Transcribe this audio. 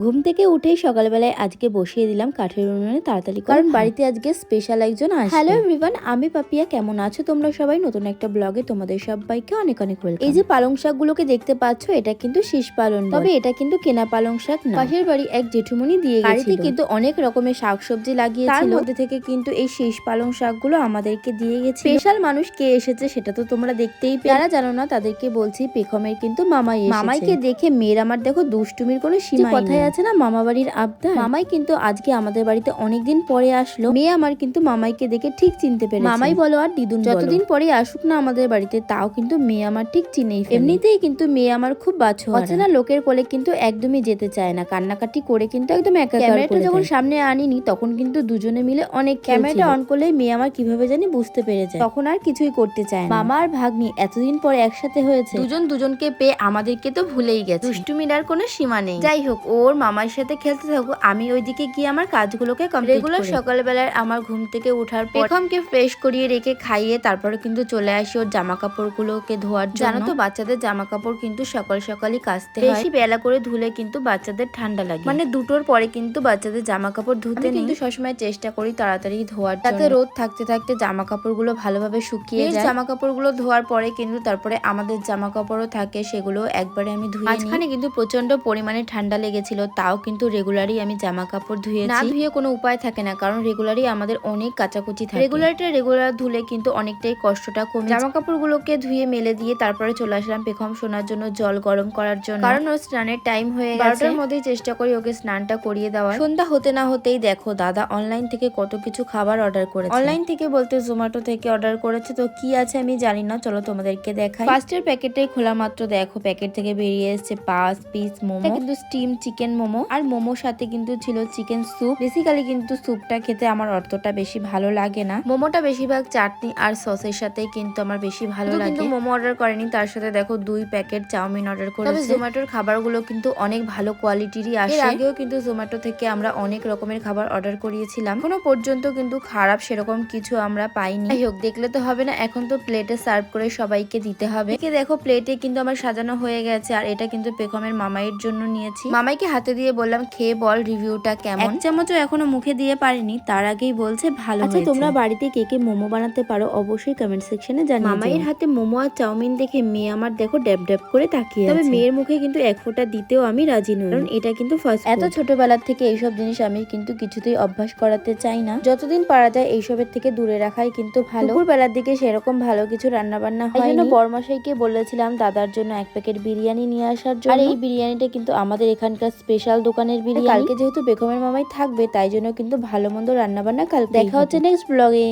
ঘুম থেকে উঠেই সকালবেলায় আজকে বসিয়ে দিলাম কাঠের উনুনে তাড়াতাড়ি, কারণ বাড়িতে আজকে স্পেশাল একজন আসবে। হ্যালো এভরিওয়ান, আমি পাপিয়া। কেমন আছো তোমরা সবাই? নতুন একটা ব্লগে তোমাদের সবাইকে অনেক অনেক ওয়েলকাম। এই যে পালং শাকগুলোকে দেখতে পাচ্ছ, এটা কিন্তু শীষ পালং, তবে এটা কিন্তু কেনা পালং শাক না। পাশের বাড়ি এক জেঠুমনি দিয়ে গেছিল। বাড়িতে কিন্তু অনেক রকমের শাকসবজি লাগিয়েছিল, তার মধ্যে থেকে কিন্তু এই শীষ পালং শাকগুলো আমাদেরকে দিয়ে গেছে। স্পেশাল মানুষ কে এসেছে সেটা তো তোমরা দেখতেই পেলে। যারা জানো না তাদেরকে বলছি, পেখমের কিন্তু মামাই এসেছে। মামাইকে দেখে মেয়ের আমার দেখো দুষ্টুমির কোনো সীমা কথাই আছে না, মামা বাড়ির আবদার। মামাই কিন্তু আজকে আমাদের বাড়িতে অনেকদিন পরে আসলো। মেয়ে আমার কিন্তু মামাইকে দেখে ঠিক চিনতে পেরেছে। মামাই বলো আর দিদুন, যতদিন পরে আসুক না আমাদের বাড়িতে, তাও কিন্তু মেয়ে আমার ঠিক চিনেই ফেলে। এমনিতেই কিন্তু মেয়ে আমার খুব বাছর, অচেনা লোকের কোলে কিন্তু একদমই যেতে চায় না, কান্নাকাটি করে কিন্তু একদম একা। ক্যামেরাটা যখন সামনে আনিনি তখন কিন্তু দুজনে মিলে অনেক ক্যামেরাটা অন করলে মেয়ে আমার কিভাবে জানি বুঝতে পেরে যায়, তখন আর কিছুই করতে চায় না। মামা আর ভাগ্নি এতদিন পরে একসাথে হয়েছে, দুজন দুজনকে পেয়ে আমাদেরকে তো ভুলেই গেছে। দুষ্টুমির আর কোনো সীমা নেই। যাই হোক, ওর মামার সাথে খেলতে থাকো, আমি ওইদিকে গিয়ে আমার কাজগুলোকে কমপ্লিট করি। রেগুলার সকালবেলায় আমার ঘুম থেকে ওঠার পর পেখমকে ফ্রেশ করিয়ে রেখে খাইয়ে তারপরে কিন্তু চলে আসি ওর জামা কাপড়গুলোকে ধোয়ার জন্য। জানো তো বাচ্চাদের জামা কাপড় কিন্তু সকাল সকালই কাচতে হয়, বেশি বেলা করে ধুলে কিন্তু বাচ্চাদের ঠান্ডা লাগে, মানে দুটোর পরে কিন্তু বাচ্চাদের জামা কাপড় ধুতে কিন্তু সবসময় চেষ্টা করি তাড়াতাড়ি ধোয়ার, তাতে রোদ থাকতে থাকতে জামা কাপড়গুলো ভালোভাবে শুকিয়ে যায়। জামা কাপড়গুলো ধোয়ার পরে কিন্তু তারপরে আমাদের জামা কাপড়ও থাকে, সেগুলো একবারে আমি ধুয়ে নিই। মাঝখানে কিন্তু প্রচন্ড পরিমাণে ঠান্ডা লেগেছিল, তাও কিন্তু রেগুলারই আমি জামা কাপড় ধুয়েছি। না ধুয়ে কোনো উপায় থাকে না, কারণ রেগুলারই আমাদের অনেক কাচাকুচি থাকে। রেগুলার ধুলে কিন্তু অনেকটাই কষ্টটা কমে। জামা কাপড়গুলোকে ধুয়ে মেলে দিয়ে তারপরে চলে আসলাম পেখম শোনার জন্য জল গরম করার জন্য, কারণ ওর স্নানের টাইম হয়ে গেছে। 12টার মধ্যেই চেষ্টা করি ওকে স্নানটা করিয়ে দেওয়া। সন্ধ্যা হতে না হতেই দেখো দাদা অনলাইন থেকে কত কিছু খাবার অর্ডার করেছে। অনলাইন থেকে বলতে জোম্যাটো থেকে অর্ডার করেছে, তো কি আছে আমি জানি না, চলো তোমাদেরকে দেখাই। ফার্স্টের প্যাকেটটাই খোলা মাত্র দেখো প্যাকেট থেকে বেরিয়ে এসেছে 5 পিস মোমো, কিন্তু স্টিম চিকেন মোমো, আর মোমোর সাথে কিন্তু ছিল চিকেন স্যুপ। বেসিক্যালি কিন্তু স্যুপটা খেতে আমার অতটা বেশি ভালো লাগে না, মোমোটা বেশিরভাগ চাটনি আর সসের সাথে কিন্তু আমার বেশি ভালো লাগে। কিন্তু মোমো অর্ডার করেনি, তার সাথে দেখো 2 প্যাকেট চাউমিন অর্ডার করেছে। তবে জোম্যাটোর খাবারগুলো কিন্তু অনেক ভালো কোয়ালিটিরই আসে। এর আগেও কিন্তু জোম্যাটো থেকে আমরা অনেক রকমের খাবার অর্ডার করিয়েছিলাম, এখনো পর্যন্ত কিন্তু খারাপ সেরকম কিছু আমরা পাইনি। যাই হোক, দেখলে তো হবে না, এখন তো প্লেটে সার্ভ করে সবাইকে দিতে হবে। দেখো প্লেটে কিন্তু আমার সাজানো হয়ে গেছে, আর এটা কিন্তু পেখমের মামাইয়ের জন্য নিয়েছি। মামাইকে হাতে দিয়ে বললাম খেয়ে বল রিভিউটা কেমন। এক চামচও এখনো মুখে দিয়ে পারিনি, তার আগেই বলছে ভালো হয়েছে। তোমরা বাড়িতে কে কে মোমো বানাতে পারো অবশ্যই কমেন্ট সেকশনে জানিও। মামাইয়ের হাতে মোমো আর চাউমিন দেখে মেয়ে আমার দেখো ড্যাব ড্যাব করে তাকিয়ে আছে। তবে মেয়ের মুখে কিন্তু এক ফোঁটা দিতেও আমি রাজি নই, কারণ এটা কিন্তু ফার্স্ট। এত ছোটবেলা থেকে এইসব জিনিস আমি কিন্তু কিছুতেই অভ্যাস করাতে চাই না, যতদিন পারা যায় এইসবের থেকে দূরে রাখাই কিন্তু ভালো। দুপুরবেলার দিকে সেরকম ভালো কিছু রান্না বান্না হয়, এই জন্য বড়মশাইকে বলেছিলাম দাদার জন্য 1 প্যাকেট বিরিয়ানি নিয়ে আসার জন্য। আর এই বিরিয়ানিটা কিন্তু আমাদের এখানকার স্পেশাল দোকানের বিরিয়ানি। কালকে যেহেতু বেগমের মামাই থাকবে, তাই জন্য কিন্তু ভালো মন্দ রান্না বান্না কালকে দেখা হচ্ছে নেক্সট ব্লগে।